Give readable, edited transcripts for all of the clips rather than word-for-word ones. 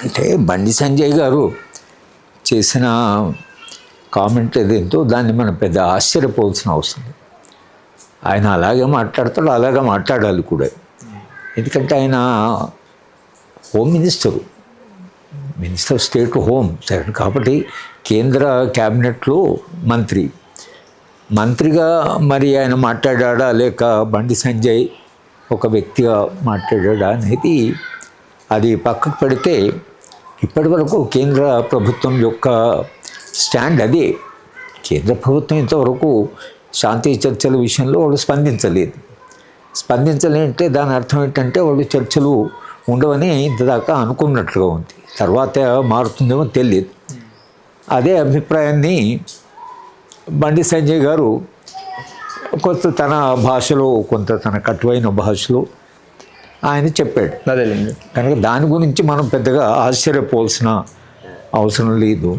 అంటే బండి సంజయ్ గారు చేసిన కామెంట్ ఏదేంటో దాన్ని మనం పెద్ద ఆశ్చర్యపోవాల్సిన అవసరం లేదు. ఆయన అలాగే మాట్లాడతాడు, అలాగే మాట్లాడాలి కూడా. ఎందుకంటే ఆయన home minister of state home కాబట్టి కేంద్ర క్యాబినెట్లో మంత్రిగా మరి ఆయన మాట్లాడా లేక బండి సంజయ్ ఒక వ్యక్తిగా మాట్లాడా అనేది అది పక్కకు పెడితే ఇప్పటి వరకు కేంద్ర ప్రభుత్వం యొక్క స్టాండ్ అదే. కేంద్ర ప్రభుత్వం ఇంతవరకు శాంతి చర్చల విషయంలో వాళ్ళు స్పందించలేంటే దాని అర్థం ఏంటంటే వాళ్ళు చర్చలు ఉండవని ఇంతదాకా అనుకున్నట్లుగా ఉంది. తర్వాత మారుతుందేమో తెలియదు. అదే అభిప్రాయాన్ని బండి సంజయ్ గారు కొంత తన భాషలో కొంత తన కటువైన భాషలో ఆయన చెప్పాడు. అదేలేండి. కనుక దాని గురించి మనం పెద్దగా ఆశ్చర్యపోవాల్సిన అవసరం లేదు.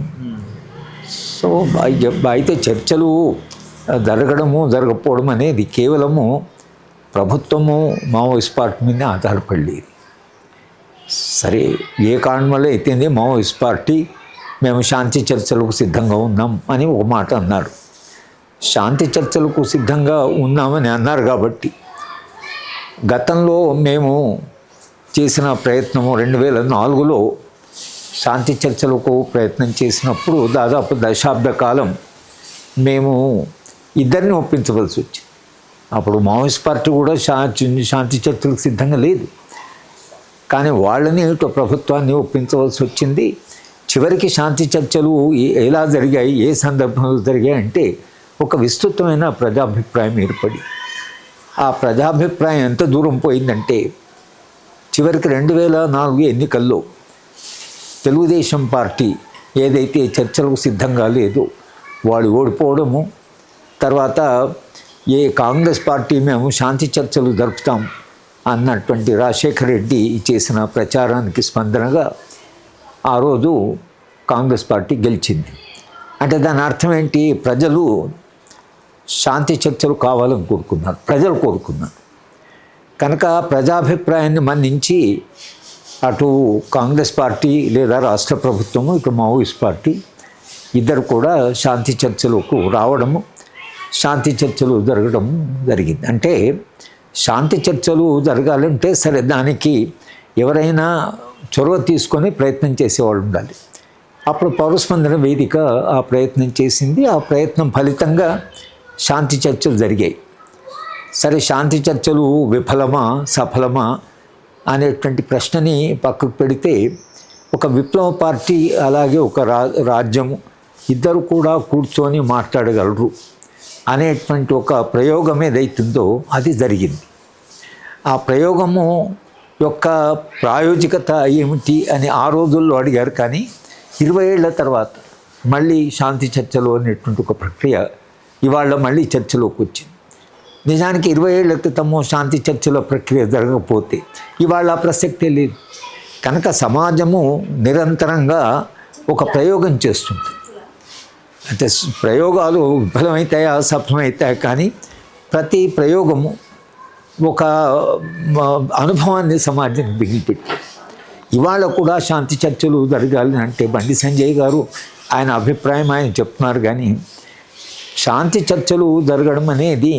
సో అయితే చర్చలు జరగకపోవడం అనేది కేవలము ప్రభుత్వము మావోయిస్ట్ పార్టీ మీద ఆధారపడలేదు. సరే, ఏ కారణం వల్ల అయితేంది మావోయిస్ట్ పార్టీ మేము శాంతి చర్చలకు సిద్ధంగా ఉన్నాం అని ఒక మాట అన్నారు. శాంతి చర్చలకు సిద్ధంగా ఉన్నామని అన్నారు కాబట్టి గతంలో మేము చేసిన ప్రయత్నము 2004లో శాంతి చర్చలకు ప్రయత్నం చేసినప్పుడు దాదాపు దశాబ్ద కాలం మేము ఇద్దరిని ఒప్పించవలసి వచ్చింది. అప్పుడు మావోయిస్ట్ పార్టీ కూడా శాంతి చర్చలకు సిద్ధంగా లేదు. కానీ వాళ్ళని ఇటు ప్రభుత్వాన్ని ఒప్పించవలసి వచ్చింది. చివరికి శాంతి చర్చలు ఎలా జరిగాయి, ఏ సందర్భంలో జరిగాయి అంటే ఒక విస్తృతమైన ప్రజాభిప్రాయం ఏర్పడి ఆ ప్రజాభిప్రాయం ఎంత దూరం పోయిందంటే చివరికి 2004 ఎన్నికల్లో తెలుగుదేశం పార్టీ ఏదైతే చర్చలకు సిద్ధంగా లేదో వాళ్ళు ఓడిపోవడము, తర్వాత కాంగ్రెస్ పార్టీ మేము శాంతి చర్చలు జరుపుతాం అన్నటువంటి రాజశేఖర రెడ్డి చేసిన ప్రచారానికి స్పందనగా ఆ రోజు కాంగ్రెస్ పార్టీ గెలిచింది. అంటే దాని అర్థం ఏంటి? ప్రజలు శాంతి చర్చలు కావాలని ప్రజలు కోరుకున్నారు. కనుక ప్రజాభిప్రాయాన్ని మన్నించి అటు కాంగ్రెస్ పార్టీ లేదా రాష్ట్ర ప్రభుత్వము, ఇటు మావోయిస్ట్ పార్టీ ఇద్దరు కూడా శాంతి చర్చలకు రావడము, శాంతి చర్చలు జరగడం జరిగింది. అంటే శాంతి చర్చలు జరగాలంటే సరే దానికి ఎవరైనా చొరవ తీసుకొని ప్రయత్నం చేసేవాళ్ళు ఉండాలి. అప్పుడు పౌరస్పందన వేదిక ఆ ప్రయత్నం చేసింది. ఆ ప్రయత్నం ఫలితంగా శాంతి చర్చలు జరిగాయి. సరే, శాంతి చర్చలు విఫలమా సఫలమా అనేటువంటి ప్రశ్నని పక్కకు పెడితే ఒక విప్లవ పార్టీ అలాగే ఒక రాజ్యము ఇద్దరు కూడా కూర్చొని మాట్లాడగలరు అనేటువంటి ఒక ప్రయోగం ఏదైతుందో అది జరిగింది. ఆ ప్రయోగము యొక్క ప్రాయోజికత ఏమిటి అని ఆ రోజుల్లో అడిగారు. కానీ 20 ఏళ్ల తర్వాత మళ్ళీ శాంతి చర్చలు అనేటువంటి ఒక ప్రక్రియ ఇవాళ మళ్ళీ చర్చలోకి వచ్చింది. నిజానికి 20 ఏళ్ల క్రితము శాంతి చర్చల ప్రక్రియ జరగకపోతే ఇవాళ ప్రసక్తే లేదు. కనుక సమాజము నిరంతరంగా ఒక ప్రయోగం చేస్తుంది. అంటే ప్రయోగాలు విఫలమవుతాయా సఫలమవుతాయా, కానీ ప్రతి ప్రయోగము ఒక అనుభవాన్ని సమాజానికి మిగిలిపెట్టి ఇవాళ కూడా శాంతి చర్చలు జరగాలి అంటే బండి సంజయ్ గారు ఆయన అభిప్రాయం ఆయన చెప్తున్నారు. కానీ శాంతి చర్చలు జరగడం అనేది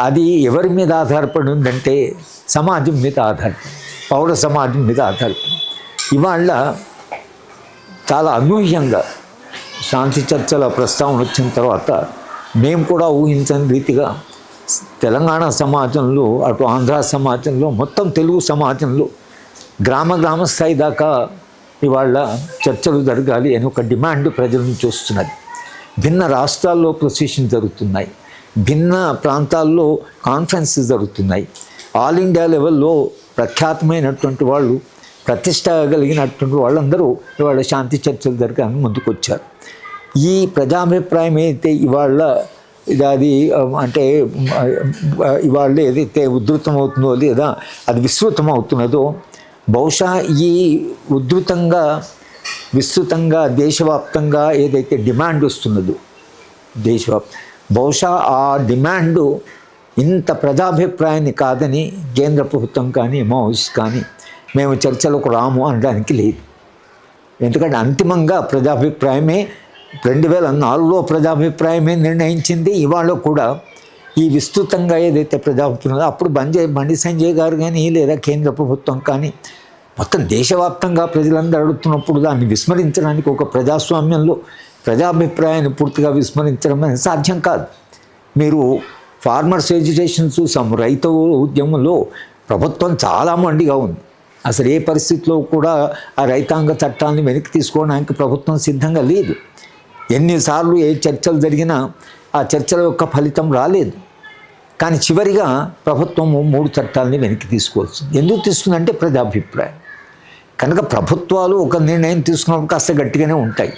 అది ఎవరి మీద ఆధారపడి ఉందంటే సమాజం మీద ఆధారపడి, పౌర సమాజం మీద ఆధారపడి. ఇవాళ చాలా అనూహ్యంగా శాంతి చర్చల ప్రస్తావన వచ్చిన తర్వాత మేము కూడా ఊహించని రీతిగా తెలంగాణ సమాజంలో, అటు ఆంధ్ర సమాజంలో, మొత్తం తెలుగు సమాజంలో గ్రామ స్థాయి దాకా ఇవాళ చర్చలు జరగాలి అని ఒక డిమాండ్ ప్రజల నుంచి వస్తున్నది. భిన్న రాష్ట్రాల్లో ప్రొసెషన్ జరుగుతున్నాయి, భిన్న ప్రాంతాల్లో కాన్ఫరెన్సెస్ జరుగుతున్నాయి. ఆల్ ఇండియా లెవెల్లో ప్రఖ్యాతమైనటువంటి వాళ్ళు, ప్రతిష్ట కలిగినటువంటి వాళ్ళందరూ ఇవాళ శాంతి చర్చలు జరగాలని ముందుకొచ్చారు. ఈ ప్రజాభిప్రాయం అయితే ఇవాళ అది అంటే ఇవాళ ఏదైతే ఉధృతమవుతుందో లేదా అది విస్తృతమవుతున్నదో, బహుశా ఈ విస్తృతంగా దేశవ్యాప్తంగా ఏదైతే డిమాండ్ వస్తున్నదో బహుశా ఆ డిమాండు ఇంత ప్రజాభిప్రాయాన్ని కాదని కేంద్ర ప్రభుత్వం కానీ మావోయిస్ట్ కానీ మేము చర్చలకు రాము అనడానికి లేదు. ఎందుకంటే అంతిమంగా ప్రజాభిప్రాయమే 2004లో ప్రజాభిప్రాయమే నిర్ణయించింది. ఇవాళ కూడా ఈ విస్తృతంగా ఏదైతే ప్రజాభిప్రాయం అప్పుడు బండి సంజయ్ గారు కానీ లేదా కేంద్ర ప్రభుత్వం కానీ మొత్తం దేశవ్యాప్తంగా ప్రజలందరూ అడుగుతున్నప్పుడు దాన్ని విస్మరించడానికి ఒక ప్రజాస్వామ్యంలో ప్రజాభిప్రాయాన్ని పూర్తిగా విస్మరించడం అనేది సాధ్యం కాదు. మీరు ఫార్మర్స్ ఎడ్యుకేషన్ చూసాం. రైతు ఉద్యమంలో ప్రభుత్వం చాలా మండిగా ఉంది. అసలు ఏ పరిస్థితిలో కూడా ఆ రైతాంగ చట్టాన్ని వెనక్కి తీసుకోవడానికి ప్రభుత్వం సిద్ధంగా లేదు. ఎన్నిసార్లు ఏ చర్చలు జరిగినా ఆ చర్చల యొక్క ఫలితం రాలేదు. కానీ చివరిగా ప్రభుత్వం 3 చట్టాలని వెనక్కి తీసుకోవచ్చు. ఎందుకు తీసుకుందంటే ప్రజాభిప్రాయం. కనుక ప్రభుత్వాలు ఒక నిర్ణయం తీసుకున్నప్పుడు కాస్త గట్టిగానే ఉంటాయి.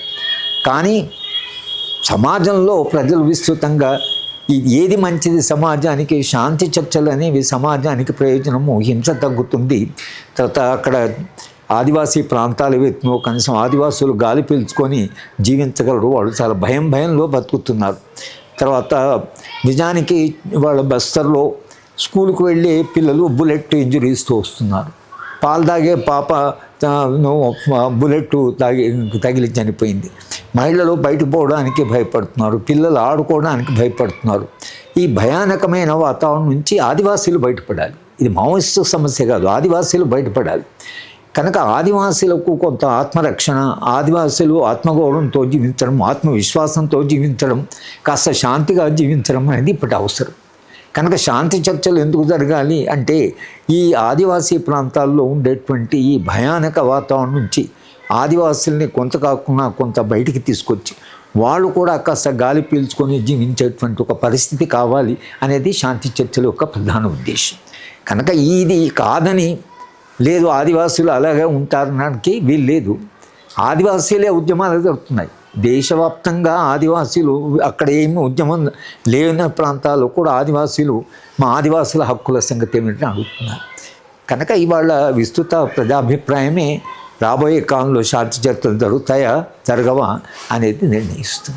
కానీ సమాజంలో ప్రజలు విస్తృతంగా ఏది మంచిది సమాజానికి, శాంతి చర్చలు అనేవి సమాజానికి ప్రయోజనము, హింస తగ్గుతుంది. తర్వాత అక్కడ ఆదివాసీ ప్రాంతాలు ఎత్తునో కనీసం ఆదివాసులు గాలి పీల్చుకొని జీవించగలరు. వాళ్ళు చాలా భయంలో బతుకుతున్నారు. తర్వాత నిజానికి వాళ్ళ బస్తర్లో స్కూల్కి వెళ్ళే పిల్లలు బుల్లెట్ ఇంజురీస్తో వస్తున్నారు. పాలు తాగే పాప బుల్లెట్ తగిలి చనిపోయింది. మహిళలు బయటకు పోవడానికి భయపడుతున్నారు. పిల్లలు ఆడుకోవడానికి భయపడుతున్నారు. ఈ భయానకమైన వాతావరణం నుంచి ఆదివాసీలు బయటపడాలి. ఇది మావోయిస్టు సమస్య కాదు, ఆదివాసీలు బయటపడాలి. కనుక ఆదివాసీలకు కొంత ఆత్మరక్షణ, ఆదివాసీలు ఆత్మగౌరవంతో జీవించడం, ఆత్మవిశ్వాసంతో జీవించడం, కాస్త శాంతిగా జీవించడం అనేది ఇప్పటి అవసరం. కనుక శాంతి చర్చలు ఎందుకు జరగాలి అంటే ఈ ఆదివాసీ ప్రాంతాల్లో ఉండేటువంటి ఈ భయానక వాతావరణం నుంచి ఆదివాసుల్ని కొంత కాకుండా కొంత బయటికి తీసుకొచ్చి వాళ్ళు కూడా కాస్త గాలి పీల్చుకొని జీవించేటువంటి ఒక పరిస్థితి కావాలి అనేది శాంతి చర్చల యొక్క ప్రధాన ఉద్దేశం. కనుక ఇది కాదని లేదు ఆదివాసులు అలాగే ఉంటారనడానికి వీలు లేదు. ఆదివాసీలే ఉద్యమాలు జరుగుతున్నాయి దేశవ్యాప్తంగా. ఆదివాసీలు అక్కడ ఏమి ఉద్యమం లేని ప్రాంతాల్లో కూడా ఆదివాసీలు మా ఆదివాసుల హక్కుల సంగతి ఏమిటని అడుగుతున్నారు. కనుక ఇవాళ విస్తృత ప్రజాభిప్రాయమే రాబోయే కాలంలో శాంతి చర్చలు జరుగుతాయా జరగవా అనేది నిర్ణయిస్తుంది.